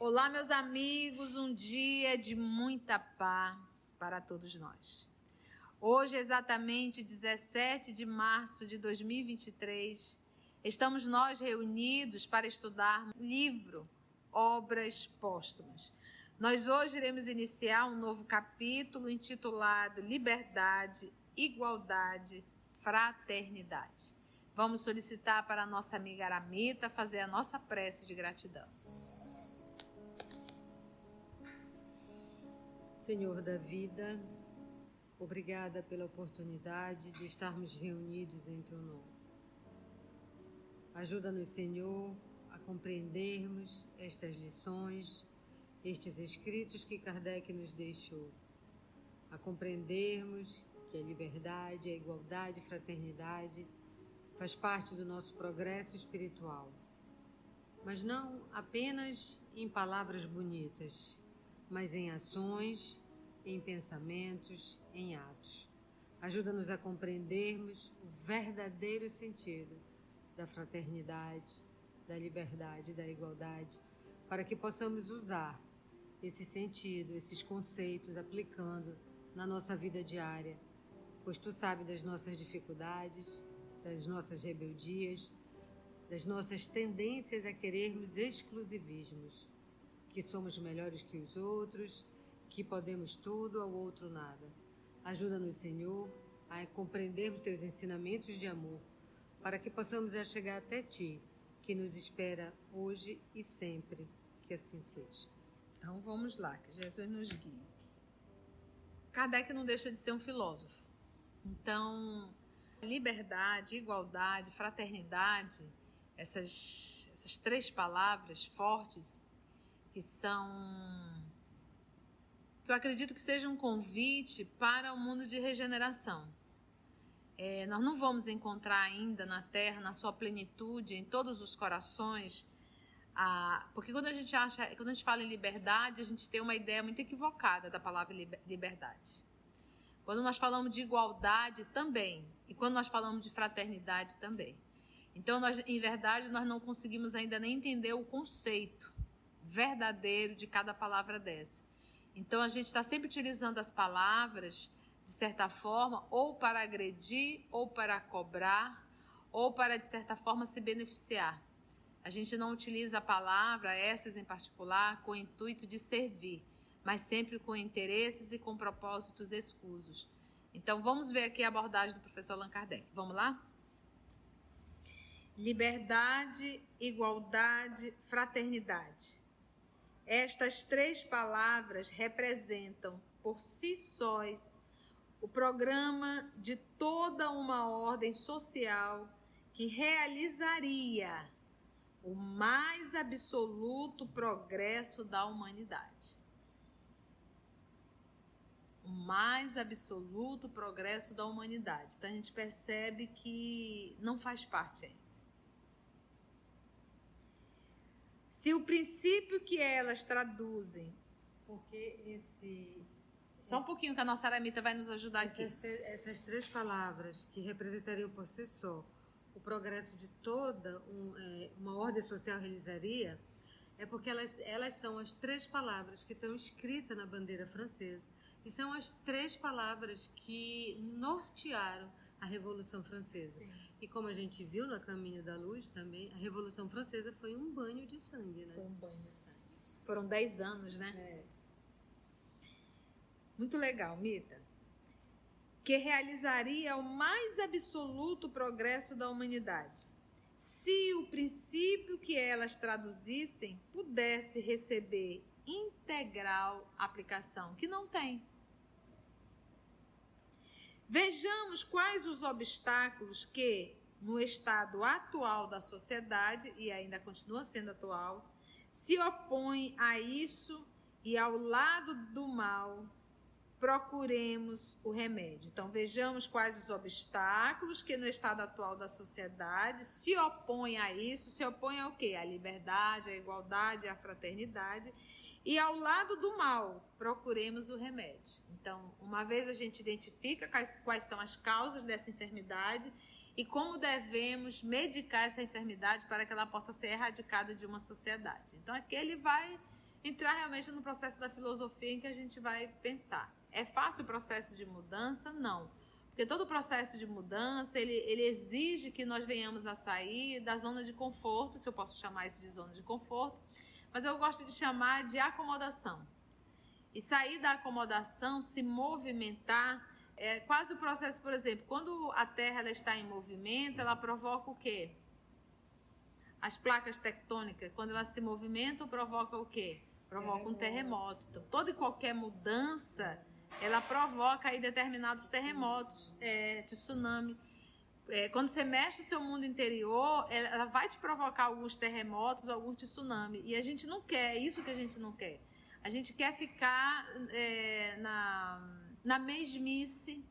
Olá, meus amigos, um dia de muita paz para todos nós. Hoje, exatamente 17 de março de 2023, estamos nós reunidos para estudar o livro Obras Póstumas. Nós hoje iremos iniciar um novo capítulo intitulado Liberdade, Igualdade, Fraternidade. Vamos solicitar para a nossa amiga Aramita fazer a nossa prece de gratidão. Senhor da vida, obrigada pela oportunidade de estarmos reunidos em Teu nome. Ajuda-nos, Senhor, a compreendermos estas lições, estes escritos que Kardec nos deixou, a compreendermos que a liberdade, a igualdade e a fraternidade faz parte do nosso progresso espiritual, mas não apenas em palavras bonitas, mas em ações, em pensamentos, em atos. Ajuda-nos a compreendermos o verdadeiro sentido da fraternidade, da liberdade e da igualdade, para que possamos usar esse sentido, esses conceitos, aplicando na nossa vida diária, pois Tu sabes das nossas dificuldades, das nossas rebeldias, das nossas tendências a querermos exclusivismos, que somos melhores que os outros, que podemos tudo, ao outro nada. Ajuda-nos, Senhor, a compreendermos Teus ensinamentos de amor, para que possamos chegar até Ti, que nos espera hoje e sempre, que assim seja. Então vamos lá, que Jesus nos guie. Kardec não deixa de ser um filósofo. Então, liberdade, igualdade, fraternidade, essas três palavras fortes, que eu acredito que seja um convite para o mundo de regeneração. Nós não vamos encontrar ainda na Terra, na sua plenitude, em todos os corações, porque quando a gente fala em liberdade, a gente tem uma ideia muito equivocada da palavra liberdade. Quando nós falamos de igualdade também, e quando nós falamos de fraternidade também. Então, em verdade, nós não conseguimos ainda nem entender o conceito verdadeiro de cada palavra dessa. Então a gente está sempre utilizando as palavras, de certa forma, ou para agredir, ou para cobrar, ou para, de certa forma, se beneficiar. A gente não utiliza a palavra, essas em particular, com o intuito de servir, mas sempre com interesses e com propósitos escusos. Então vamos ver aqui a abordagem do professor Allan Kardec. Vamos lá? Liberdade, igualdade, fraternidade. Estas três palavras representam, por si sós, o programa de toda uma ordem social que realizaria o mais absoluto progresso da humanidade. O mais absoluto progresso da humanidade. Então a gente percebe que não faz parte ainda. Se o princípio que elas traduzem... Porque Só um pouquinho que a nossa Aramita vai nos ajudar aqui. Essas três palavras que representariam por si só o progresso de toda uma ordem social realizaria, é porque elas são as três palavras que estão escritas na bandeira francesa e são as três palavras que nortearam a Revolução Francesa. Sim. E como a gente viu no Caminho da Luz também, a Revolução Francesa foi um banho de sangue, né? Foi um banho de sangue. Foram 10 anos, né? Muito legal, Mita. Que realizaria o mais absoluto progresso da humanidade, se o princípio que elas traduzissem pudesse receber integral aplicação, que não tem. Vejamos quais os obstáculos que, no estado atual da sociedade, e ainda continua sendo atual, se opõem a isso e ao lado do mal, procuremos o remédio. Então, vejamos quais os obstáculos que, no estado atual da sociedade, se opõem a isso, se opõem ao quê? À liberdade, à igualdade, à fraternidade. E ao lado do mal, procuremos o remédio. Então, uma vez a gente identifica quais são as causas dessa enfermidade e como devemos medicar essa enfermidade para que ela possa ser erradicada de uma sociedade. Então, aqui ele vai entrar realmente no processo da filosofia em que a gente vai pensar. É fácil o processo de mudança? Não. Porque todo processo de mudança, ele exige que nós venhamos a sair da zona de conforto, se eu posso chamar isso de zona de conforto, mas eu gosto de chamar de acomodação. E sair da acomodação, se movimentar, é quase o processo, por exemplo, quando a Terra ela está em movimento, ela provoca o quê? As placas tectônicas, quando elas se movimentam, provoca o quê? Provoca um terremoto. Então, toda e qualquer mudança, ela provoca aí determinados terremotos, tsunami. Quando você mexe o seu mundo interior, ela vai te provocar alguns terremotos, alguns tsunami. E a gente não quer, é isso que a gente não quer. A gente quer ficar na mesmice,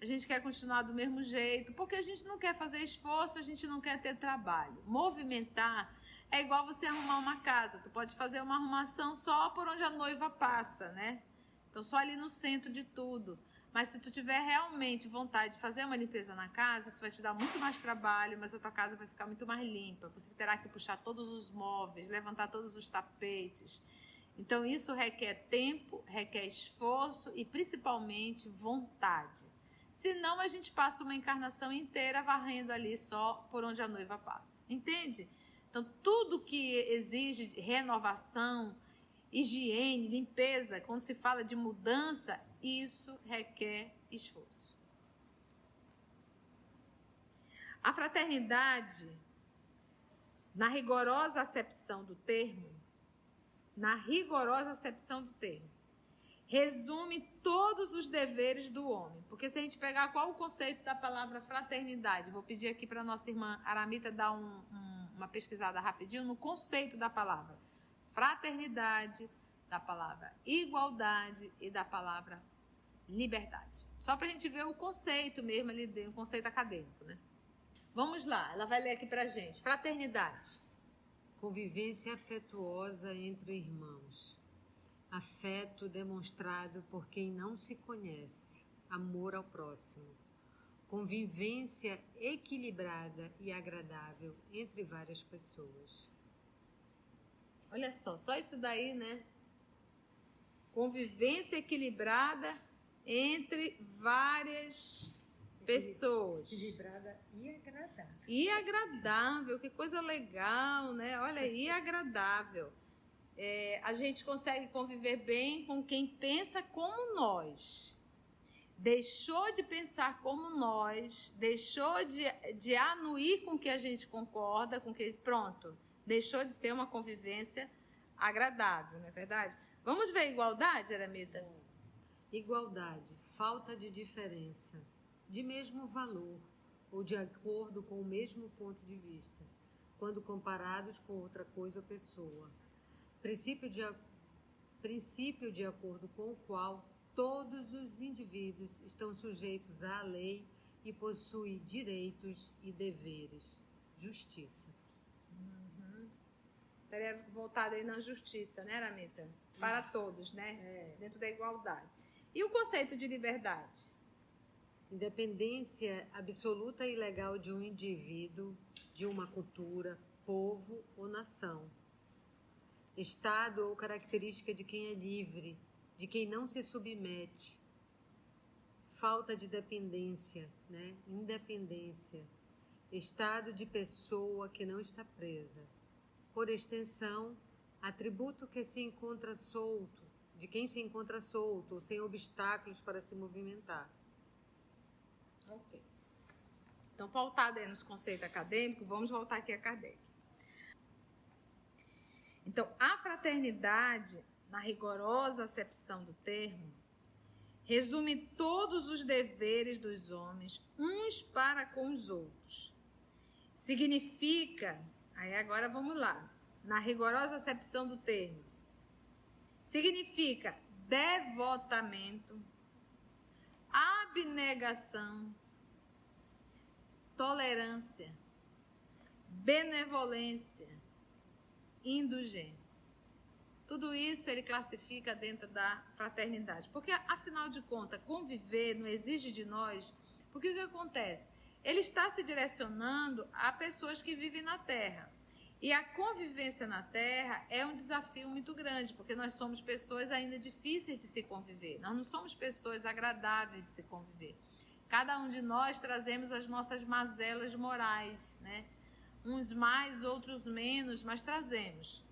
a gente quer continuar do mesmo jeito, porque a gente não quer fazer esforço, a gente não quer ter trabalho. Movimentar é igual você arrumar uma casa. Tu pode fazer uma arrumação só por onde a noiva passa, né? Então, só ali no centro de tudo. Mas se tu tiver realmente vontade de fazer uma limpeza na casa, isso vai te dar muito mais trabalho, mas a tua casa vai ficar muito mais limpa. Você terá que puxar todos os móveis, levantar todos os tapetes. Então, isso requer tempo, requer esforço e, principalmente, vontade. Senão, a gente passa uma encarnação inteira varrendo ali só por onde a noiva passa. Entende? Então, tudo que exige renovação, higiene, limpeza, quando se fala de mudança, isso requer esforço. A fraternidade, na rigorosa acepção do termo, resume todos os deveres do homem. Porque se a gente pegar qual o conceito da palavra fraternidade, vou pedir aqui para a nossa irmã Aramita dar uma pesquisada rapidinho no conceito da palavra fraternidade, da palavra igualdade e da palavra liberdade. Só para a gente ver o conceito mesmo ali, o conceito acadêmico, né? Vamos lá, ela vai ler aqui para a gente. Fraternidade. Convivência afetuosa entre irmãos. Afeto demonstrado por quem não se conhece. Amor ao próximo. Convivência equilibrada e agradável entre várias pessoas. Olha só isso daí, né? Convivência equilibrada entre várias pessoas. Equilibrada e agradável. E agradável, que coisa legal, né? Olha, e agradável. A gente consegue conviver bem com quem pensa como nós. Deixou de pensar como nós, deixou de anuir com que a gente concorda, com que pronto, deixou de ser uma convivência agradável, não é verdade? Vamos ver a igualdade, Aramita? Igualdade, falta de diferença, de mesmo valor ou de acordo com o mesmo ponto de vista, quando comparados com outra coisa ou pessoa. Princípio de acordo com o qual todos os indivíduos estão sujeitos à lei e possuem direitos e deveres. Justiça. Estaria voltada aí na justiça, né, Aramita? Para todos, né? Dentro da igualdade. E o conceito de liberdade? Independência absoluta e legal de um indivíduo, de uma cultura, povo ou nação. Estado ou característica de quem é livre, de quem não se submete. Falta de dependência, né? Independência. Estado de pessoa que não está presa. Por extensão, atributo que se encontra solto, de quem se encontra solto ou sem obstáculos para se movimentar. Ok. Então, pautado aí nos conceitos acadêmicos, vamos voltar aqui a Kardec. Então, a fraternidade, na rigorosa acepção do termo, resume todos os deveres dos homens uns para com os outros. Significa, aí agora vamos lá, na rigorosa acepção do termo, significa devotamento, abnegação, tolerância, benevolência, indulgência. Tudo isso ele classifica dentro da fraternidade. Porque, afinal de contas, conviver não exige de nós. Porque o que acontece? Ele está se direcionando a pessoas que vivem na Terra. E a convivência na Terra é um desafio muito grande, porque nós somos pessoas ainda difíceis de se conviver. Nós não somos pessoas agradáveis de se conviver. Cada um de nós trazemos as nossas mazelas morais, né? Uns mais, outros menos, mas trazemos.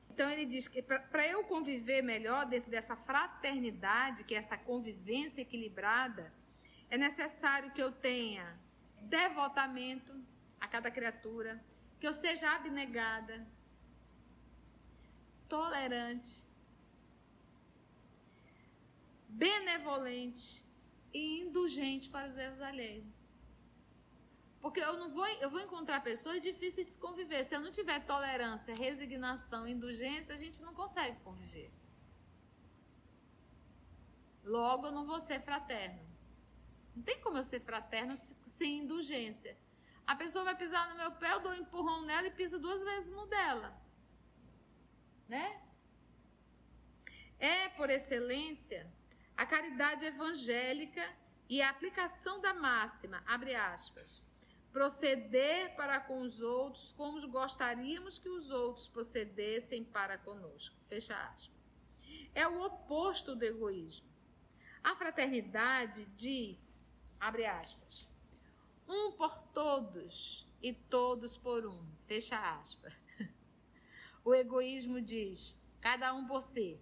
Então ele diz que para eu conviver melhor dentro dessa fraternidade, que é essa convivência equilibrada, é necessário que eu tenha devotamento a cada criatura, que eu seja abnegada, tolerante, benevolente e indulgente para os erros alheios. Porque eu vou encontrar pessoas difíceis de conviver. Se eu não tiver tolerância, resignação, indulgência, a gente não consegue conviver. Logo, eu não vou ser fraterno. Não tem como eu ser fraterna sem indulgência. A pessoa vai pisar no meu pé, eu dou um empurrão nela e piso 2 vezes no dela. Né? É, por excelência, a caridade evangélica e a aplicação da máxima, abre aspas, proceder para com os outros como gostaríamos que os outros procedessem para conosco, fecha aspas. É o oposto do egoísmo. A fraternidade diz, abre aspas, um por todos e todos por um, fecha aspas. O egoísmo diz, cada um por si,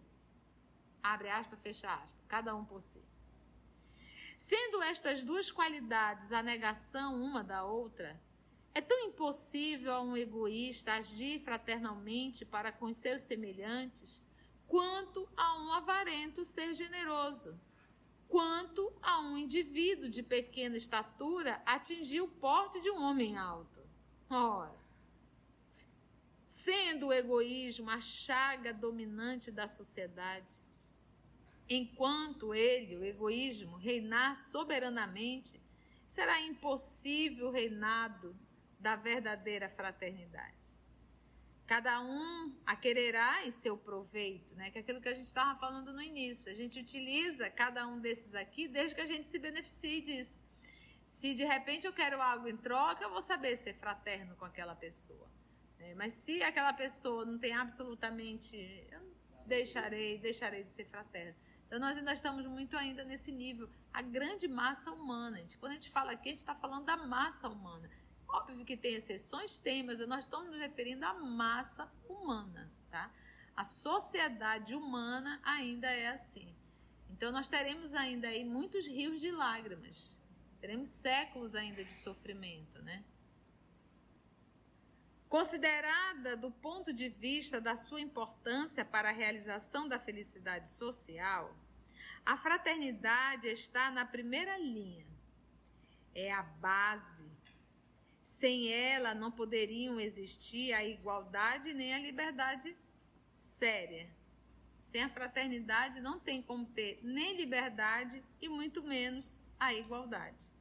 abre aspas, fecha aspas, cada um por si. Sendo estas duas qualidades a negação uma da outra, é tão impossível a um egoísta agir fraternalmente para com os seus semelhantes, quanto a um avarento ser generoso, quanto a um indivíduo de pequena estatura atingir o porte de um homem alto. Ora, sendo o egoísmo a chaga dominante da sociedade, enquanto ele, o egoísmo, reinar soberanamente, será impossível o reinado da verdadeira fraternidade. Cada um a quererá em seu proveito, né? Que é aquilo que a gente estava falando no início. A gente utiliza cada um desses aqui desde que a gente se beneficie disso. Se de repente eu quero algo em troca, eu vou saber ser fraterno com aquela pessoa. Né? Mas se aquela pessoa não tem absolutamente... Eu deixarei de ser fraterno. Então, nós ainda estamos muito ainda nesse nível. A grande massa humana. Quando a gente fala aqui, a gente está falando da massa humana. Óbvio que tem exceções, tem, mas nós estamos nos referindo à massa humana, tá? A sociedade humana ainda é assim. Então, nós teremos ainda aí muitos rios de lágrimas. Teremos séculos ainda de sofrimento, né? Considerada do ponto de vista da sua importância para a realização da felicidade social, a fraternidade está na primeira linha. É a base. Sem ela não poderiam existir a igualdade nem a liberdade séria. Sem a fraternidade não tem como ter nem liberdade e muito menos a igualdade.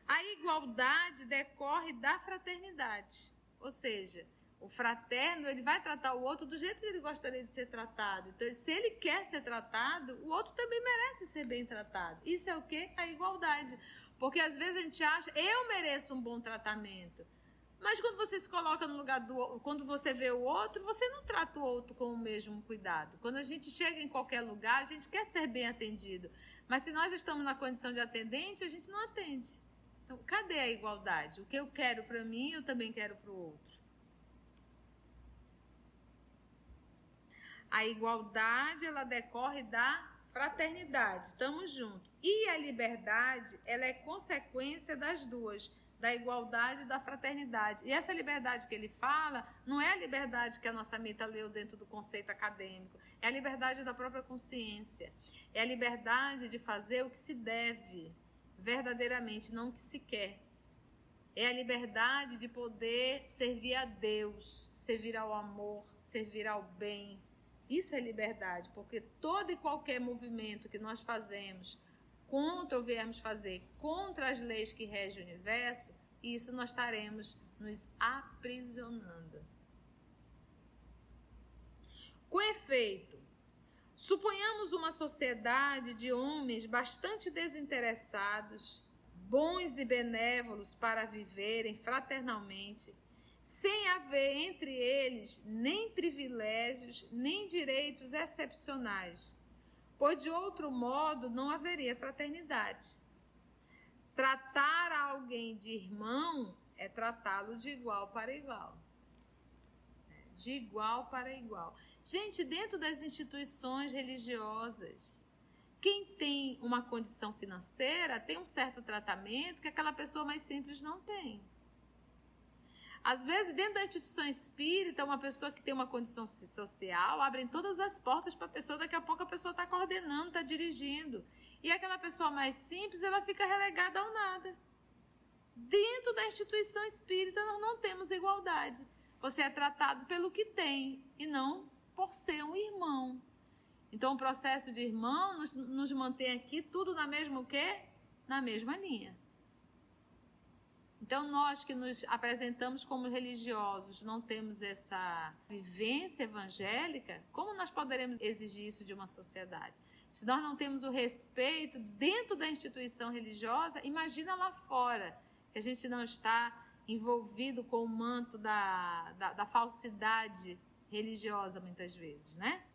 A igualdade decorre da fraternidade, ou seja, o fraterno ele vai tratar o outro do jeito que ele gostaria de ser tratado. Então, se ele quer ser tratado, o outro também merece ser bem tratado. Isso é o quê? A igualdade. Porque às vezes a gente acha, eu mereço um bom tratamento. Mas quando você se coloca no lugar do outro, quando você vê o outro, você não trata o outro com o mesmo cuidado. Quando a gente chega em qualquer lugar, a gente quer ser bem atendido. Mas se nós estamos na condição de atendente, a gente não atende. Então, cadê a igualdade? O que eu quero para mim, eu também quero para o outro. A igualdade, ela decorre da fraternidade. Estamos juntos. E a liberdade, ela é consequência das duas, da igualdade e da fraternidade. E essa liberdade que ele fala, não é a liberdade que a nossa Mita leu dentro do conceito acadêmico. É a liberdade da própria consciência. É a liberdade de fazer o que se deve verdadeiramente, não o que se quer. É a liberdade de poder servir a Deus, servir ao amor, servir ao bem. Isso é liberdade, porque todo e qualquer movimento que nós fazemos contra ou viemos fazer contra as leis que regem o universo, isso nós estaremos nos aprisionando. Com efeito, suponhamos uma sociedade de homens bastante desinteressados, bons e benévolos para viverem fraternalmente, sem haver entre eles nem privilégios, nem direitos excepcionais, pois de outro modo não haveria fraternidade. Tratar alguém de irmão é tratá-lo de igual para igual. De igual para igual. Gente, dentro das instituições religiosas, quem tem uma condição financeira tem um certo tratamento que aquela pessoa mais simples não tem. Às vezes, dentro da instituição espírita, uma pessoa que tem uma condição social, abrem todas as portas para a pessoa, daqui a pouco a pessoa está coordenando, está dirigindo. E aquela pessoa mais simples, ela fica relegada ao nada. Dentro da instituição espírita, nós não temos igualdade. Você é tratado pelo que tem e não por ser um irmão. Então, o processo de irmão nos mantém aqui tudo na mesma o quê? Na mesma linha. Então, nós que nos apresentamos como religiosos, não temos essa vivência evangélica, como nós poderemos exigir isso de uma sociedade? Se nós não temos o respeito dentro da instituição religiosa, imagina lá fora, que a gente não está envolvido com o manto da falsidade religiosa, muitas vezes, né?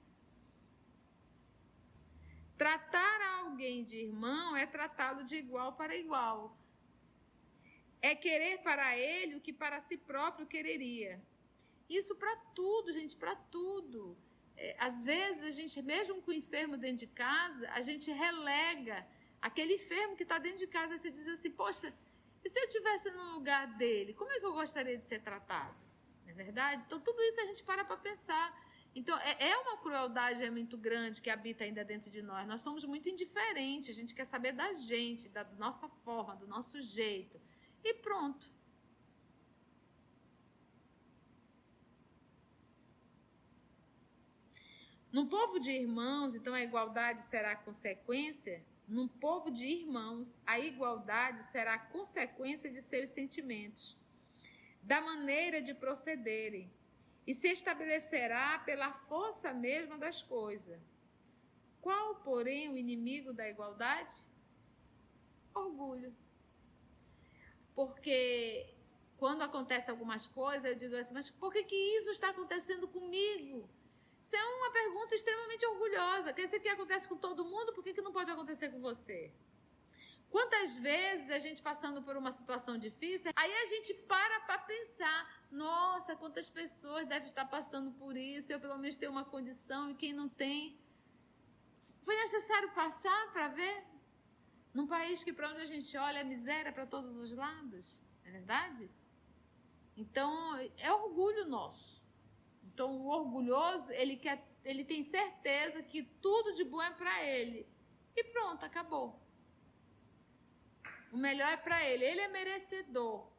Tratar alguém de irmão é tratá-lo de igual para igual. É querer para ele o que para si próprio quereria. Isso para tudo, gente, para tudo. Às vezes, a gente, mesmo com o enfermo dentro de casa, a gente relega aquele enfermo que está dentro de casa. Você diz assim, poxa, e se eu estivesse no lugar dele, como é que eu gostaria de ser tratado? Não é verdade? Então, tudo isso a gente para pensar. Então, é uma crueldade muito grande que habita ainda dentro de nós. Nós somos muito indiferentes, a gente quer saber da gente, da nossa forma, do nosso jeito. E pronto. Num povo de irmãos, então a igualdade será a consequência? Num povo de irmãos, a igualdade será a consequência de seus sentimentos, da maneira de procederem, e se estabelecerá pela força mesma das coisas. Qual, porém, o inimigo da igualdade? Orgulho. Porque quando acontecem algumas coisas, eu digo assim, mas por que isso está acontecendo comigo? Isso é uma pergunta extremamente orgulhosa. Quer dizer que acontece com todo mundo, por que não pode acontecer com você? Quantas vezes a gente passando por uma situação difícil, aí a gente para pensar, nossa, quantas pessoas devem estar passando por isso, eu pelo menos tenho uma condição e quem não tem. Foi necessário passar para ver? Num país que para onde a gente olha é miséria para todos os lados, não é verdade? Então, é orgulho nosso. Então, o orgulhoso, ele tem certeza que tudo de bom é para ele. E pronto, acabou. O melhor é para ele. Ele é merecedor.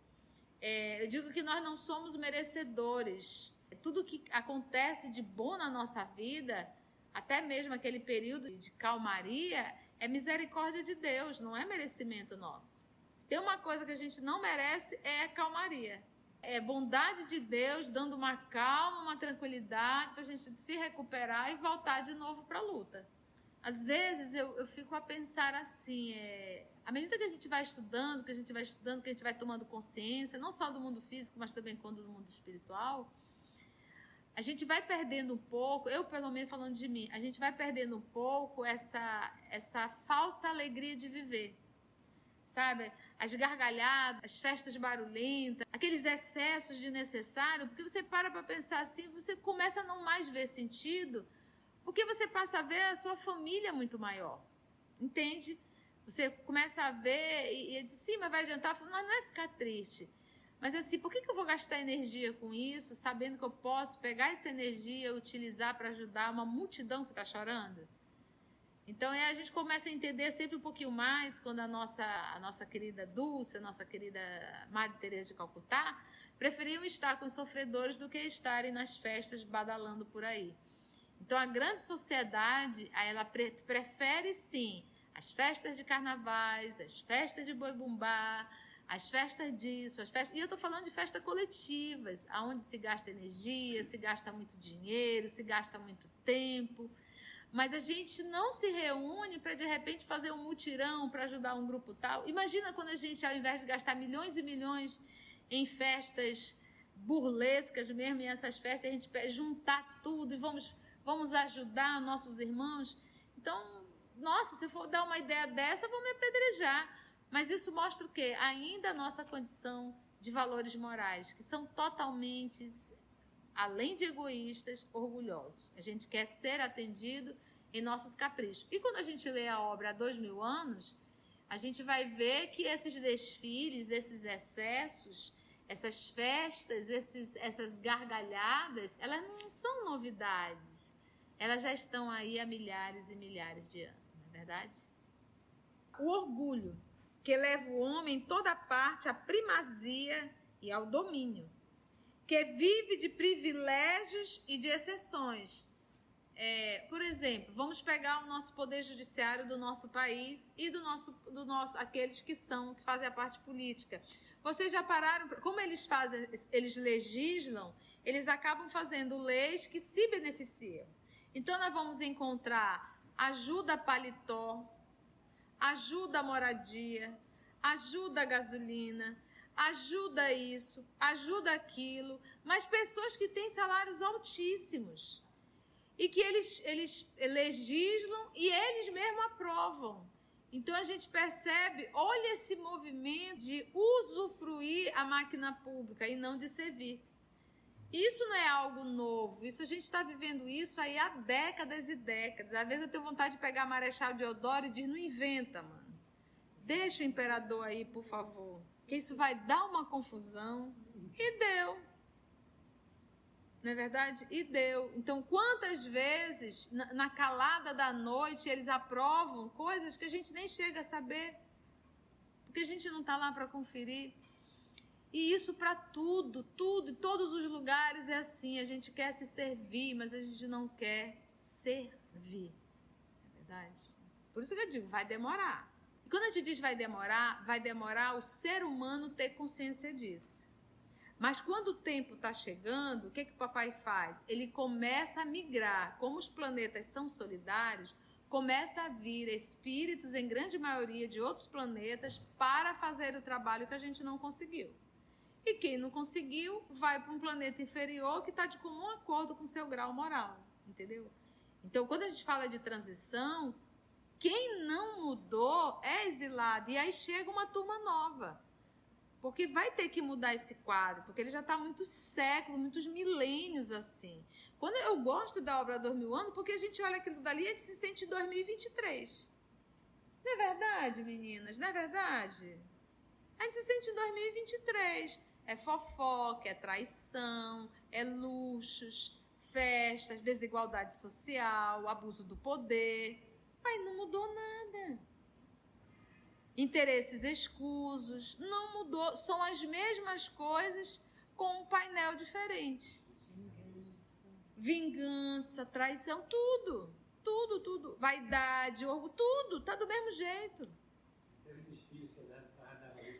Eu digo que nós não somos merecedores. Tudo que acontece de bom na nossa vida, até mesmo aquele período de calmaria, é misericórdia de Deus, não é merecimento nosso. Se tem uma coisa que a gente não merece, é a calmaria. É bondade de Deus dando uma calma, uma tranquilidade para a gente se recuperar e voltar de novo para a luta. Às vezes eu fico a pensar assim, à medida que a gente vai estudando, que a gente vai tomando consciência, não só do mundo físico, mas também do mundo espiritual, a gente vai perdendo um pouco, eu pelo menos falando de mim, a gente vai perdendo um pouco essa falsa alegria de viver, sabe? As gargalhadas, as festas barulhentas, aqueles excessos desnecessários, porque você para pensar assim, você começa a não mais ver sentido, porque você passa a ver a sua família muito maior, entende? Você começa a ver e diz, sim, mas vai adiantar, mas não é ficar triste. Mas assim, por que eu vou gastar energia com isso, sabendo que eu posso pegar essa energia e utilizar para ajudar uma multidão que está chorando? Então, a gente começa a entender sempre um pouquinho mais quando a nossa querida Dulce, a nossa querida Madre Teresa de Calcutá, preferiam estar com os sofredores do que estarem nas festas badalando por aí. Então, a grande sociedade, ela prefere, sim, as festas de carnavais, as festas de boi-bumbá, as festas disso, e eu estou falando de festas coletivas, onde se gasta energia, se gasta muito dinheiro, se gasta muito tempo, mas a gente não se reúne para, de repente, fazer um mutirão para ajudar um grupo tal. Imagina quando a gente, ao invés de gastar milhões e milhões em festas burlescas mesmo, e essas festas, a gente juntar tudo e vamos ajudar nossos irmãos. Então, nossa, se eu for dar uma ideia dessa, vão me apedrejar. Mas isso mostra o quê? Ainda a nossa condição de valores morais, que são totalmente, além de egoístas, orgulhosos. A gente quer ser atendido em nossos caprichos. E quando a gente lê a obra há 2000 anos, a gente vai ver que esses desfiles, esses excessos, essas festas, essas gargalhadas, elas não são novidades. Elas já estão aí há milhares e milhares de anos, não é verdade? O orgulho, que leva o homem em toda parte à primazia e ao domínio, que vive de privilégios e de exceções. Por exemplo, vamos pegar o nosso poder judiciário do nosso país e do nosso aqueles que fazem a parte política. Vocês já pararam? Como eles fazem? Eles legislam, eles acabam fazendo leis que se beneficiam. Então, nós vamos encontrar ajuda a paletó, ajuda a moradia, ajuda a gasolina, ajuda isso, ajuda aquilo, mas pessoas que têm salários altíssimos e que eles legislam e eles mesmos aprovam. Então a gente percebe, olha esse movimento de usufruir a máquina pública e não de servir. Isso não é algo novo, isso a gente está vivendo isso aí há décadas e décadas. Às vezes eu tenho vontade de pegar Marechal Deodoro e dizer, não inventa, mano. Deixa o imperador aí, por favor, que isso vai dar uma confusão. E deu. Não é verdade? E deu. Então, quantas vezes, na calada da noite, eles aprovam coisas que a gente nem chega a saber, porque a gente não está lá para conferir. E isso para tudo, em todos os lugares é assim. A gente quer se servir, mas a gente não quer servir. É verdade? Por isso que eu digo, vai demorar. E quando a gente diz vai demorar o ser humano ter consciência disso. Mas quando o tempo está chegando, o que o papai faz? Ele começa a migrar. Como os planetas são solidários, começa a vir espíritos, em grande maioria, de outros planetas para fazer o trabalho que a gente não conseguiu. E quem não conseguiu, vai para um planeta inferior que está de comum acordo com o seu grau moral. Entendeu? Então, quando a gente fala de transição, quem não mudou é exilado. E aí chega uma turma nova. Porque vai ter que mudar esse quadro, porque ele já está muitos séculos, muitos milênios assim. Quando eu gosto da obra 2000 anos, porque a gente olha aquilo dali e a gente se sente em 2023. Não é verdade, meninas? Não é verdade? A gente se sente em 2023. É fofoca, é traição, é luxos, festas, desigualdade social, abuso do poder. Mas não mudou nada. Interesses escusos, não mudou, são as mesmas coisas com um painel diferente. Vingança, traição, tudo, vaidade, orgulho, tudo, tá do mesmo jeito.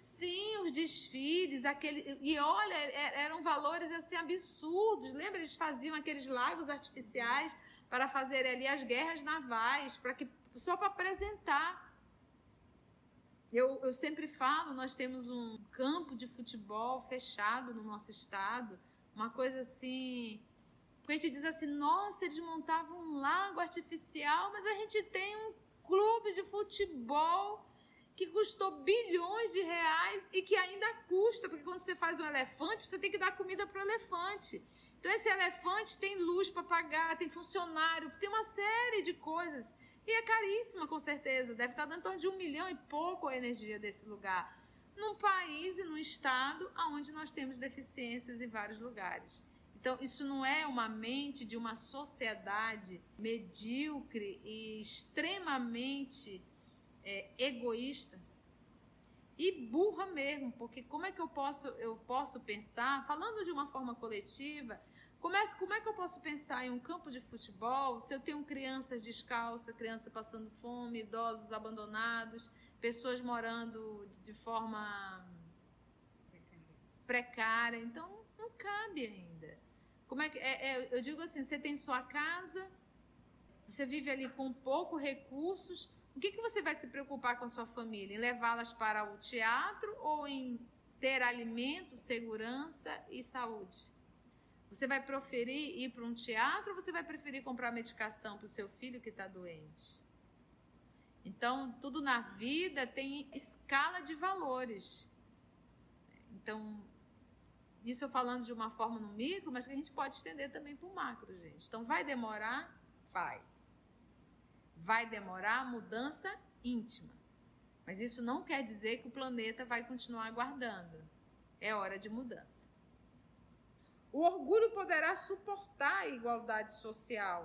Sim, os desfiles, e olha, eram valores assim absurdos, lembra? Eles faziam aqueles lagos artificiais para fazer ali as guerras navais, só para apresentar. Eu sempre falo, nós temos um campo de futebol fechado no nosso estado, uma coisa assim, porque a gente diz assim, nossa, eles montavam um lago artificial, mas a gente tem um clube de futebol que custou bilhões de reais e que ainda custa, porque quando você faz um elefante, você tem que dar comida para o elefante. Então esse elefante tem luz para pagar, tem funcionário, tem uma série de coisas. E é caríssima, com certeza. Deve estar dando em torno de 1 milhão e pouco a energia desse lugar. Num país e num estado onde nós temos deficiências em vários lugares. Então, isso não é uma mente de uma sociedade medíocre e extremamente egoísta e burra mesmo. Porque como é que eu posso pensar, falando de uma forma coletiva... Como é que eu posso pensar em um campo de futebol se eu tenho crianças descalças, crianças passando fome, idosos abandonados, pessoas morando de forma precária? Então, não cabe ainda. Como é que eu digo assim, você tem sua casa, você vive ali com poucos recursos, o que você vai se preocupar com a sua família? Em levá-las para o teatro ou em ter alimento, segurança e saúde? Você vai preferir ir para um teatro ou você vai preferir comprar medicação para o seu filho que está doente? Então, tudo na vida tem escala de valores. Então, isso eu falando de uma forma no micro, mas que a gente pode estender também para o macro, gente. Então, vai demorar? Vai. Vai demorar a mudança íntima. Mas isso não quer dizer que o planeta vai continuar aguardando. É hora de mudança. O orgulho poderá suportar a igualdade social,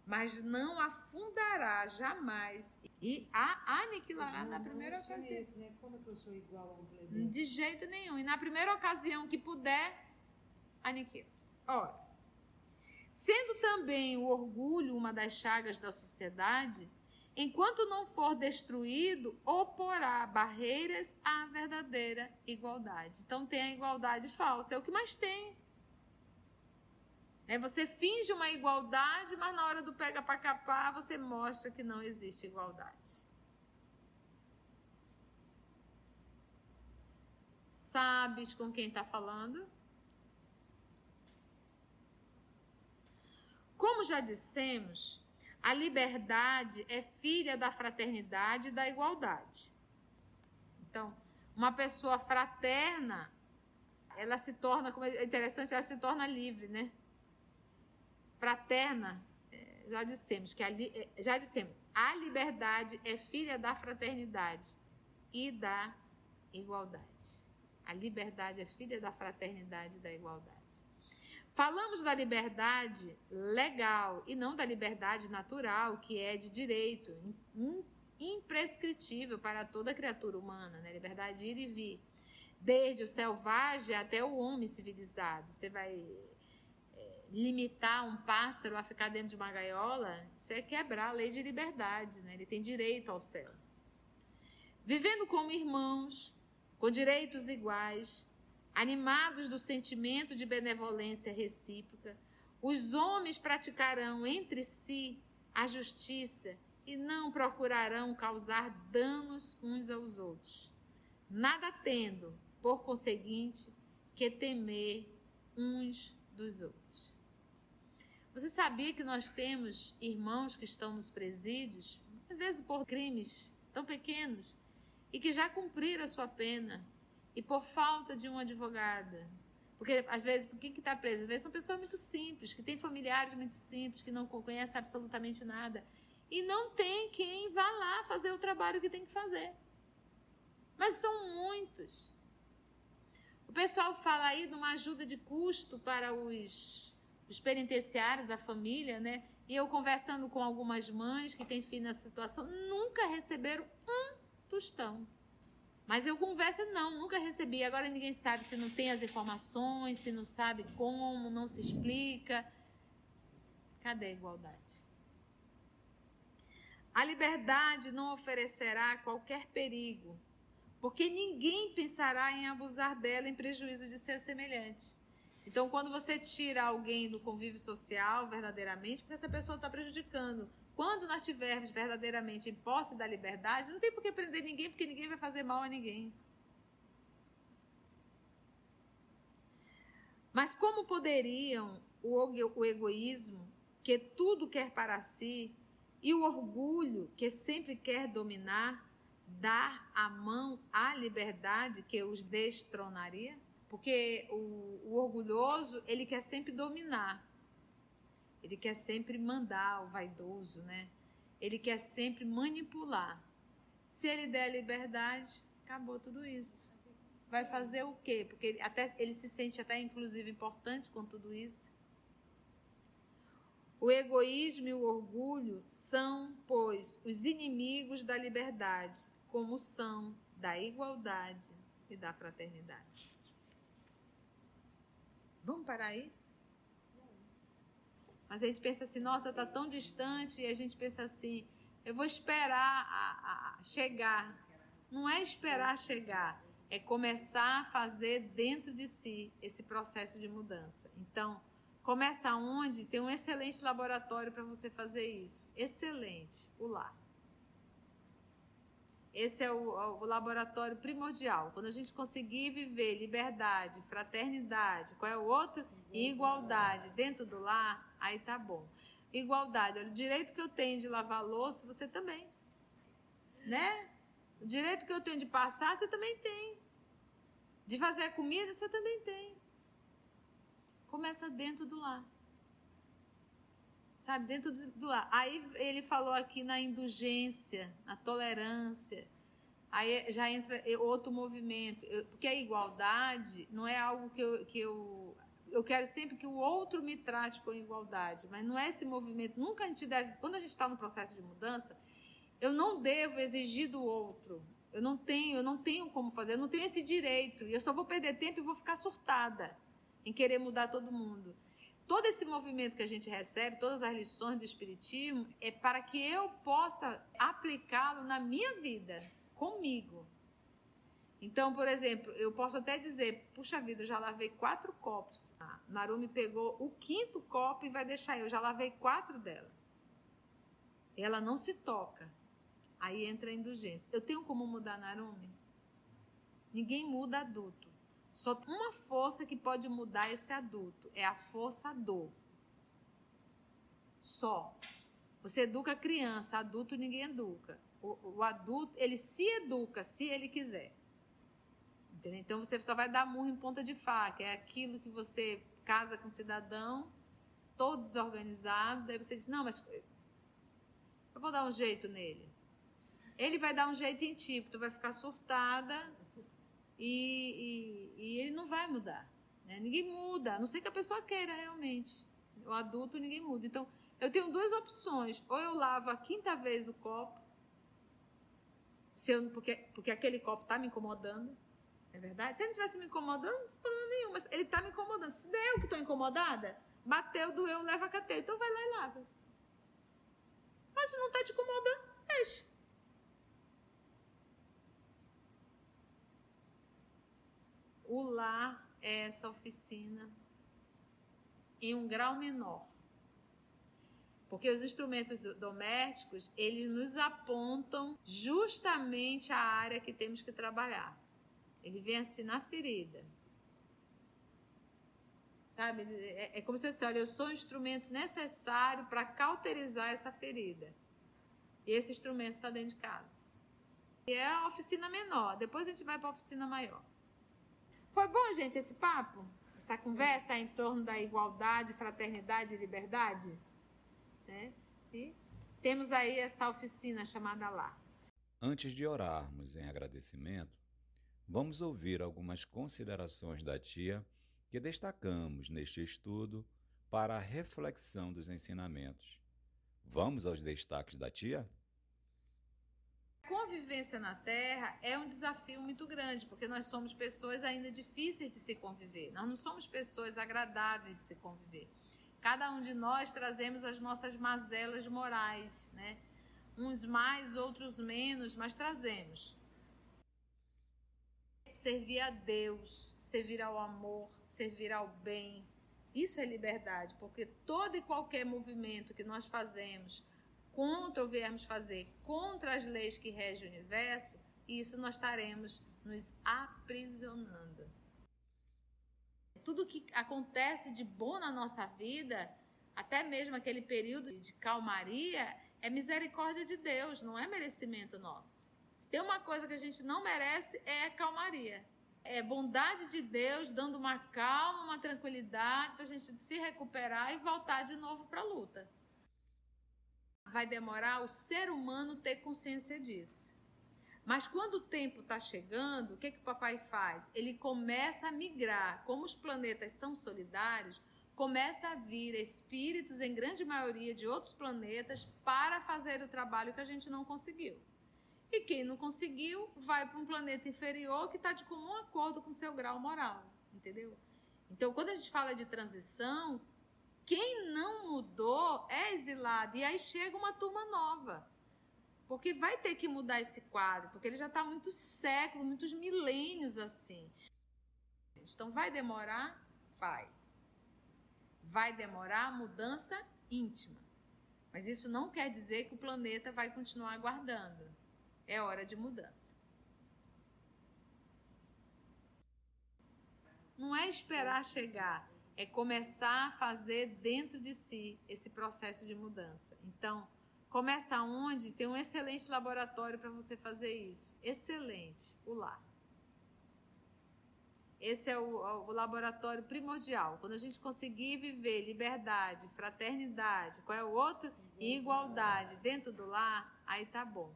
mas não afundará jamais e a aniquilará na primeira ocasião. Isso, né? Como é que eu sou igual a um plebeu? De jeito nenhum. E na primeira ocasião que puder, aniquila. Ora, sendo também o orgulho uma das chagas da sociedade, enquanto não for destruído, oporá barreiras à verdadeira igualdade. Então tem a igualdade falsa, é o que mais tem. Você finge uma igualdade, mas na hora do pega para capar, você mostra que não existe igualdade. Sabes com quem está falando? Como já dissemos, a liberdade é filha da fraternidade e da igualdade. Então, uma pessoa fraterna, ela se torna, como é interessante, ela se torna livre, né? Fraterna, já dissemos, a liberdade é filha da fraternidade e da igualdade. A liberdade é filha da fraternidade e da igualdade. Falamos da liberdade legal e não da liberdade natural, que é de direito, imprescritível para toda criatura humana, né? Liberdade de ir e vir. Desde o selvagem até o homem civilizado. Você vai limitar um pássaro a ficar dentro de uma gaiola, isso é quebrar a lei de liberdade, né? Ele tem direito ao céu. Vivendo como irmãos, com direitos iguais, animados do sentimento de benevolência recíproca, os homens praticarão entre si a justiça e não procurarão causar danos uns aos outros, nada tendo, por conseguinte, que temer uns dos outros. Você sabia que nós temos irmãos que estão nos presídios, às vezes por crimes tão pequenos, e que já cumpriram a sua pena, e por falta de um advogado? Porque, às vezes, por quem que está preso? Às vezes são pessoas muito simples, que têm familiares muito simples, que não conhecem absolutamente nada, e não tem quem vá lá fazer o trabalho que tem que fazer. Mas são muitos. O pessoal fala aí de uma ajuda de custo para os penitenciários, a família, né? E eu conversando com algumas mães que têm filho nessa situação, nunca receberam um tostão. Mas eu converso, nunca recebi. Agora ninguém sabe se não tem as informações, se não sabe como, não se explica. Cadê a igualdade? A liberdade não oferecerá qualquer perigo, porque ninguém pensará em abusar dela em prejuízo de seus semelhantes. Então, quando você tira alguém do convívio social, verdadeiramente, porque essa pessoa está prejudicando. Quando nós estivermos verdadeiramente em posse da liberdade, não tem por que prender ninguém, porque ninguém vai fazer mal a ninguém. Mas como poderiam o egoísmo, que tudo quer para si, e o orgulho, que sempre quer dominar, dar a mão à liberdade que os destronaria? Porque o orgulhoso, ele quer sempre dominar. Ele quer sempre mandar, o vaidoso, né? Ele quer sempre manipular. Se ele der a liberdade, acabou tudo isso. Vai fazer o quê? Porque ele se sente até, inclusive, importante com tudo isso. O egoísmo e o orgulho são, pois, os inimigos da liberdade, como são da igualdade e da fraternidade. Vamos parar aí? Mas a gente pensa assim, nossa, está tão distante, e a gente pensa assim, eu vou esperar a chegar. Não é esperar chegar, é começar a fazer dentro de si esse processo de mudança. Então, começa onde? Tem um excelente laboratório para você fazer isso. Excelente, o lar. Esse é o laboratório primordial. Quando a gente conseguir viver liberdade, fraternidade, qual é o outro? Igualdade dentro do lar, aí tá bom. Igualdade, olha, o direito que eu tenho de lavar louça, você também, né? O direito que eu tenho de passar, você também tem. De fazer a comida, você também tem. Começa dentro do lar. Sabe, dentro do lar. Aí ele falou aqui na indulgência, na tolerância. Aí já entra outro movimento. Porque a igualdade não é algo que eu quero sempre que o outro me trate com igualdade. Mas não é esse movimento. Nunca a gente deve... Quando a gente está no processo de mudança, eu não devo exigir do outro. Eu não tenho como fazer. Eu não tenho esse direito. E eu só vou perder tempo e vou ficar surtada em querer mudar todo mundo. Todo esse movimento que a gente recebe, todas as lições do Espiritismo, é para que eu possa aplicá-lo na minha vida, comigo. Então, por exemplo, eu posso até dizer, puxa vida, eu já lavei 4 copos. A Narumi pegou o 5º copo e vai deixar eu já lavei 4 dela. Ela não se toca. Aí entra a indulgência. Eu tenho como mudar a Narumi? Ninguém muda adulto. Só uma força que pode mudar esse adulto. É a força do. Só. Você educa a criança, adulto ninguém educa. O adulto, ele se educa, se ele quiser. Entendeu? Então, você só vai dar murro em ponta de faca. É aquilo que você casa com um cidadão, todo desorganizado, daí você diz, não, mas eu vou dar um jeito nele. Ele vai dar um jeito em ti, tu vai ficar surtada e ele não vai mudar. Né? Ninguém muda, a não ser que a pessoa queira realmente. O adulto, ninguém muda. Então, eu tenho 2 opções. Ou eu lavo a 5ª vez o copo, porque aquele copo está me incomodando. É verdade? Se ele não estivesse me incomodando, não tem problema nenhum. Mas ele está me incomodando. Se der eu que estou incomodada, bateu, doeu, leva a cateio. Então vai lá e lava. Mas se não está te incomodando, deixa. O lar é essa oficina em um grau menor. Porque os instrumentos domésticos, eles nos apontam justamente a área que temos que trabalhar. Ele vem assim na ferida. Sabe? É como se fosse, olha, eu sou um instrumento necessário para cauterizar essa ferida. E esse instrumento está dentro de casa. E é a oficina menor. Depois a gente vai para a oficina maior. Foi bom, gente, esse papo? Essa conversa em torno da igualdade, fraternidade e liberdade? Né? E temos aí essa oficina chamada Lar. Antes de orarmos em agradecimento, vamos ouvir algumas considerações da tia que destacamos neste estudo para a reflexão dos ensinamentos. Vamos aos destaques da tia? A convivência na Terra é um desafio muito grande, porque nós somos pessoas ainda difíceis de se conviver. Nós não somos pessoas agradáveis de se conviver. Cada um de nós trazemos as nossas mazelas morais, né? Uns mais, outros menos, mas trazemos. Servir a Deus, servir ao amor, servir ao bem. Isso é liberdade, porque todo e qualquer movimento que nós fazemos contra ou viemos fazer contra as leis que regem o universo, isso nós estaremos nos aprisionando. Tudo que acontece de bom na nossa vida, até mesmo aquele período de calmaria, é misericórdia de Deus, não é merecimento nosso. Se tem uma coisa que a gente não merece, é a calmaria. É bondade de Deus dando uma calma, uma tranquilidade para a gente se recuperar e voltar de novo para a luta. Vai demorar o ser humano ter consciência disso. Mas quando o tempo está chegando, o que o papai faz? Ele começa a migrar. Como os planetas são solidários, começa a vir espíritos, em grande maioria, de outros planetas para fazer o trabalho que a gente não conseguiu. E quem não conseguiu, vai para um planeta inferior que está de comum acordo com o seu grau moral, entendeu? Então, quando a gente fala de transição, quem não mudou é exilado. E aí chega uma turma nova. Porque vai ter que mudar esse quadro, porque ele já está muitos séculos, muitos milênios assim. Então, vai demorar? Vai. Vai demorar a mudança íntima. Mas isso não quer dizer que o planeta vai continuar aguardando. é hora de mudança. Não é esperar chegar, é começar a fazer dentro de si esse processo de mudança. Então, começa onde? Tem um excelente laboratório para você fazer isso. Excelente, o lar. Esse é o laboratório primordial. Quando a gente conseguir viver liberdade, fraternidade, qual é o outro? Igualdade dentro do lar, aí tá bom.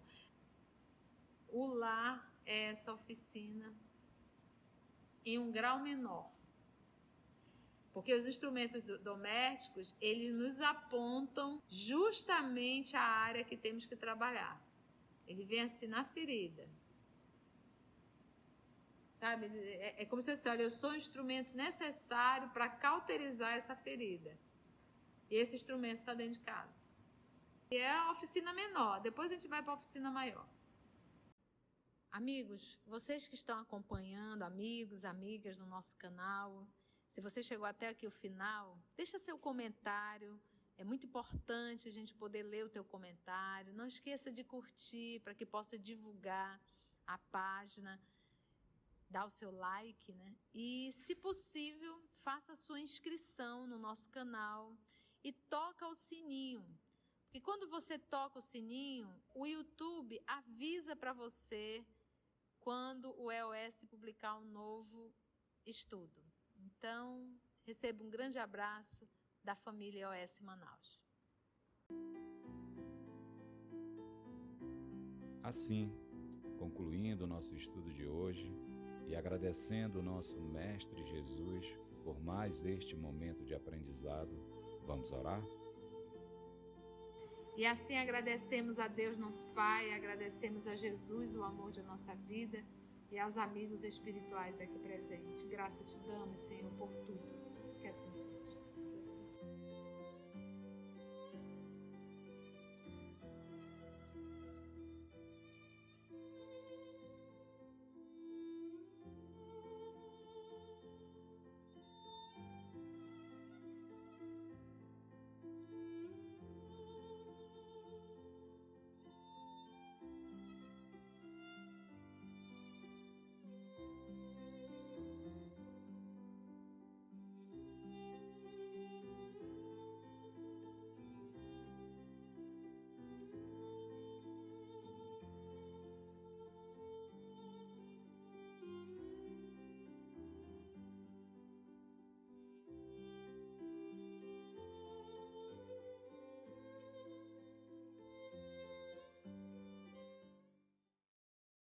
O lar é essa oficina em um grau menor. Porque os instrumentos domésticos, eles nos apontam justamente a área que temos que trabalhar. Ele vem assim na ferida. Sabe? É como se fosse, olha, eu sou o instrumento necessário para cauterizar essa ferida. E esse instrumento está dentro de casa. E é a oficina menor, depois a gente vai para a oficina maior. Amigos, vocês que estão acompanhando, amigos, amigas do nosso canal, se você chegou até aqui o final, deixa seu comentário. É muito importante a gente poder ler o teu comentário. Não esqueça de curtir para que possa divulgar a página. Dá o seu like, né? E, se possível, faça a sua inscrição no nosso canal e toca o sininho. Porque quando você toca o sininho, o YouTube avisa para você quando o EOS publicar um novo estudo. Então, receba um grande abraço da família EOS Manaus. Assim, concluindo o nosso estudo de hoje e agradecendo o nosso Mestre Jesus por mais este momento de aprendizado, vamos orar? E assim agradecemos a Deus, nosso Pai, agradecemos a Jesus, o amor de nossa vida, e aos amigos espirituais aqui presentes. Graça te damos, Senhor, por tudo.